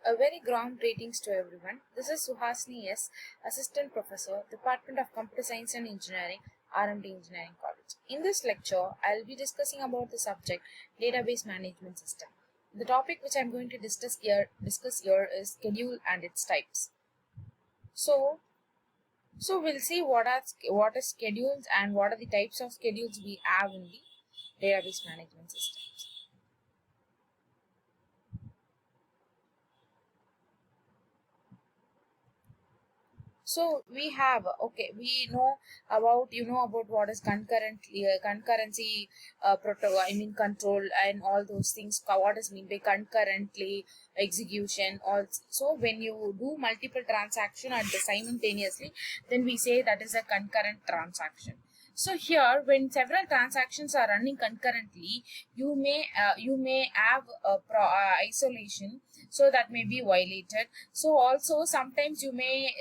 A very warm greetings to everyone. This is Suhasini S, Assistant Professor, Department of Computer Science and Engineering, RMD Engineering College. In this lecture, I'll be discussing about the subject Database Management System. The topic which I'm going to discuss here is schedule and its types. So we'll see what are schedules and what are the types of schedules we have in the database management systems. So we have we know about what is concurrency protocol. I mean control and all those things. What is mean by concurrently execution? Also, when you do multiple transaction at the simultaneously, then we say that is a concurrent transaction. So here, when several transactions are running concurrently, you may have a isolation, so that may be violated. So also sometimes you may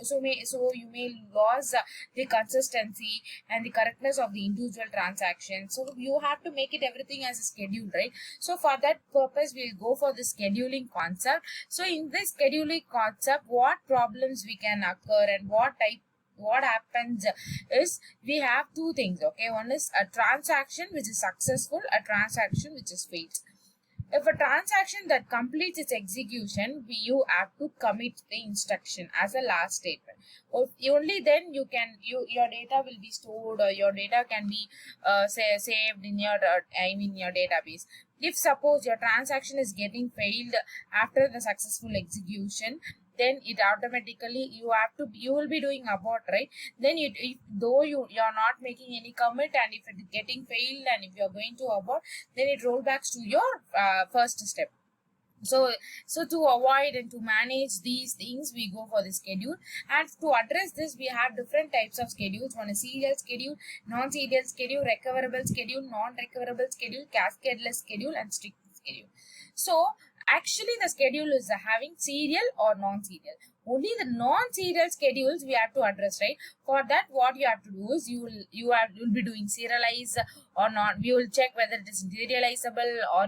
you may lose the consistency and the correctness of the individual transaction. So you have to make it everything as a schedule, right? So for that purpose, we'll go for the scheduling concept. So in this scheduling concept, what problems we can occur and what happens is we have two things. Okay, one is a transaction which is successful, a transaction which is failed. If a transaction that completes its execution, you have to commit the instruction as a last statement. Only then your data will be stored, or your data can be saved in your your database. If suppose your transaction is getting failed after the successful execution, then it automatically you will be doing abort, right? Then though you're not making any commit, and if it is getting failed and if you're going to abort, then it roll back to your first step. So to avoid and to manage these things, we go for the schedule. And to address this, we have different types of schedules. One is serial schedule, non-serial schedule, recoverable schedule, non-recoverable schedule, cascadeless schedule, and strict schedule. So actually the schedule is having serial or non-serial. Only the non-serial schedules we have to address, right? For that, what you have to do is you'll be doing serialize or not. We will check whether it is serializable, or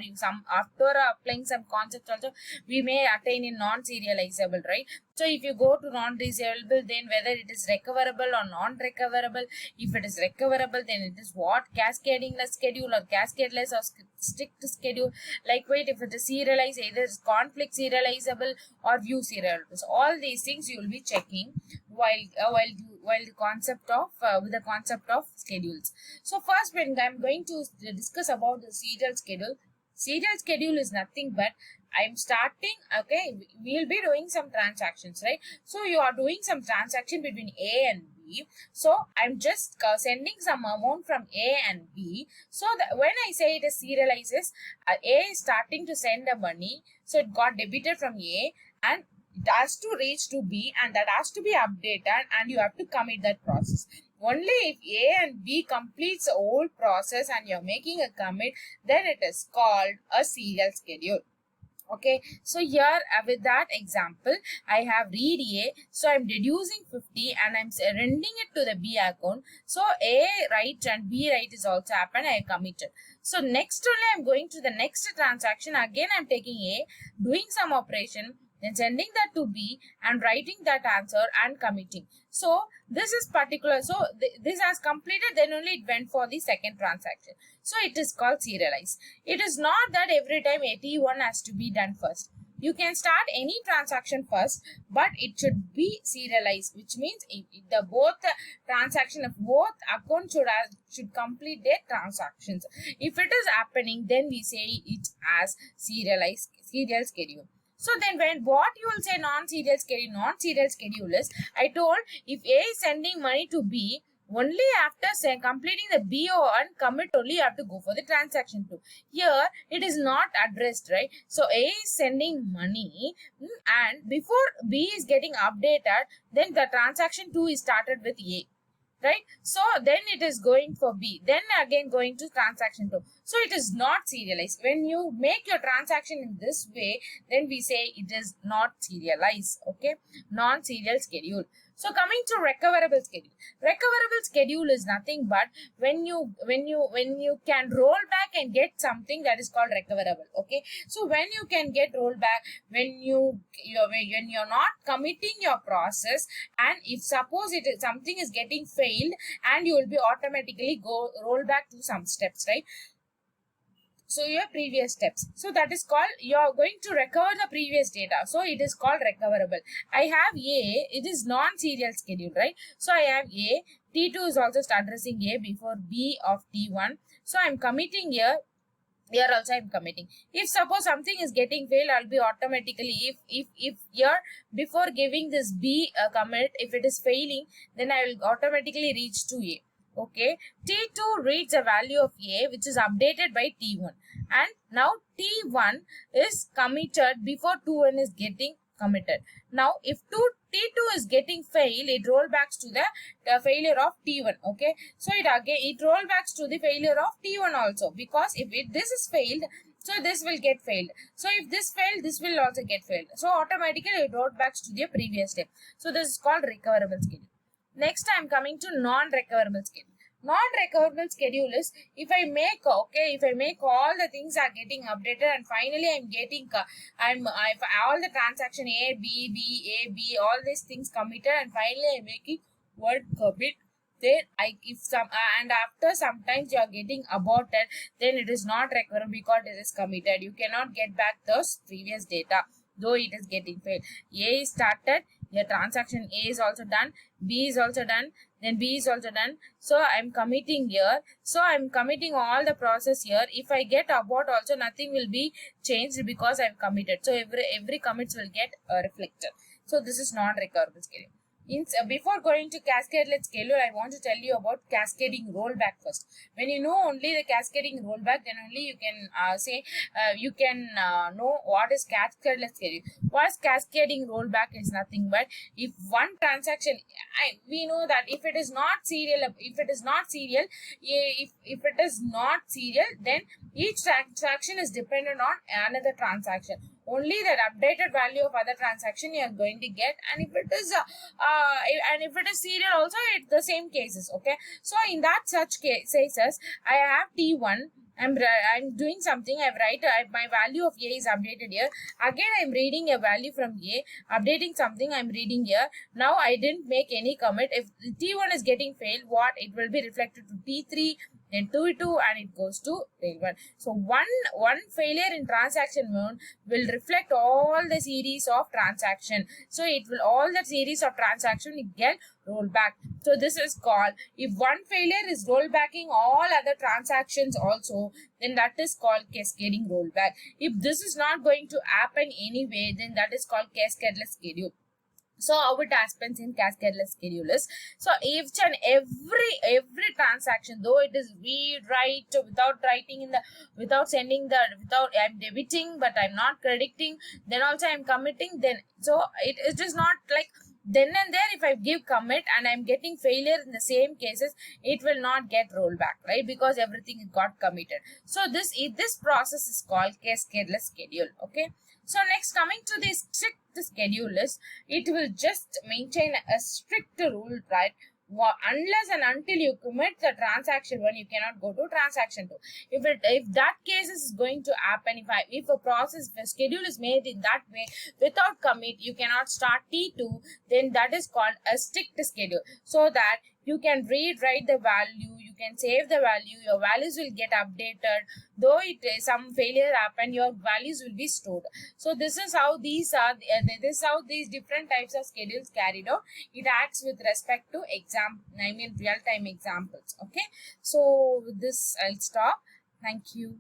after applying some concepts also we may attain in non-serializable, right? So if you go to non-serializable, then whether it is recoverable or non-recoverable. If it is recoverable, then it is what? Cascadingless schedule or cascadeless or strict schedule. Likewise, if it is serialized, either is conflict serializable or view serializable. So all these things you will be checking with the concept of schedules. So first, when I'm going to discuss about the serial schedule is nothing but I'm starting, okay, we'll be doing some transactions, right? So you are doing some transaction between A and B. So I'm just sending some amount from A and B. So when I say it is serializes, A is starting to send the money. So it got debited from A and it has to reach to B, and that has to be updated, and you have to commit that process. Only if A and B completes the whole process and you're making a commit, then it is called a serial schedule. Okay, so here with that example, I have read A, so I'm deducing 50 and I'm sending it to the B account. So A write and B write is also happened, I committed. So next only I'm going to the next transaction. Again I'm taking A, doing some operation, then sending that to B and writing that answer and committing. So this is particular. So this has completed, then only it went for the second transaction. So it is called serialized. It is not that every time AT1 has to be done first. You can start any transaction first, but it should be serialized, which means both accounts should complete their transactions. If it is happening, then we say it as serial schedule. So then what you will say non-serial schedule? Non-serial schedule is, I told, if A is sending money to B, only after completing the BO and commit only you have to go for the transaction 2. Here it is not addressed, right? So A is sending money and before B is getting updated, then the transaction 2 is started with A. Right? So then it is going for B, then again going to transaction 2. So it is not serialized. When you make your transaction in this way, then we say it is not serialized. Okay, non-serial schedule. So coming to recoverable schedule. Recoverable schedule is nothing but when you can roll back and get something, that is called recoverable. Okay. So when you can get roll back, when you're not committing your process, and if suppose something is getting failed, and you will be automatically roll back to some steps, right? So your previous steps. So that is called, you are going to recover the previous data. So it is called recoverable. I have A, it is non-serial schedule, right? So I have A, T2 is also addressing A before B of T1. So I'm committing here. Here also I'm committing. If suppose something is getting failed, I'll be automatically, if here before giving this B commit, if it is failing, then I will automatically reach to A. Okay, T2 reads a value of A which is updated by T1, and now T1 is committed before T1 is getting committed. Now if T2 is getting failed, it rollbacks to the failure of T1. Okay, so it rollbacks to the failure of T1 also, because if this is failed, so this will get failed. So if this failed, this will also get failed. So automatically it rollbacks to the previous step. So this is called recoverable schedule. Next, I am coming to non-recoverable schedule. Non-recoverable schedule is if I make all the things are getting updated, and finally I'm getting all the transaction A, B, all these things committed, and finally I'm making one commit. Then and after sometimes you are getting aborted, then it is not recoverable because it is committed. You cannot get back those previous data, though it is getting failed. A is started, your transaction A is also done, B is also done, then B is also done. So I'm committing here. So I'm committing all the process here. If I get abort also, nothing will be changed because I've committed. So every commits will get reflected. So this is non-recoverable schedule. Before going to cascadeless schedule, I want to tell you about cascading rollback first. When you know only the cascading rollback, then only you can know what is cascadeless schedule. What is cascading rollback is nothing but if one transaction, we know that if it is not serial, then each transaction is dependent on another transaction. Only the updated value of other transaction you are going to get, and if it is serial also, it's the same cases. Okay, so in that such cases, I have T1. I'm doing something. My value of A is updated here. Again, I'm reading a value from A, updating something. I'm reading here. Now I didn't make any commit. If T1 is getting failed, what it will be reflected to T3, then T2, and it goes to T1. So one failure in transaction 1 will reflect all the series of transaction. So it will all the series of transaction will get rolled back. So this is called, if one failure is rollbacking all other transactions also, then that is called cascading rollback. If this is not going to happen anyway, then that is called cascadeless schedule. So how it happens in cascadeless schedule is, so each and every transaction, though it is read, write, without sending I'm debiting but I'm not crediting, then also I'm committing, then so it is not like then and there. If I give commit and I'm getting failure in the same cases, it will not get rolled back, right? Because everything got committed. So this process is called cascadeless schedule. Okay. So next, coming to the strict schedule is, it will just maintain a strict rule, right? Unless and until you commit the transaction 1, you cannot go to transaction 2. If that case is going to happen, if a schedule is made in that way without commit, you cannot start T2, then that is called a strict schedule. So that you can write the value, you can save the value, your values will get updated. Though some failure happen, your values will be stored. So this is how these different types of schedules carried out. It acts with respect to real-time examples. Okay. So with this, I'll stop. Thank you.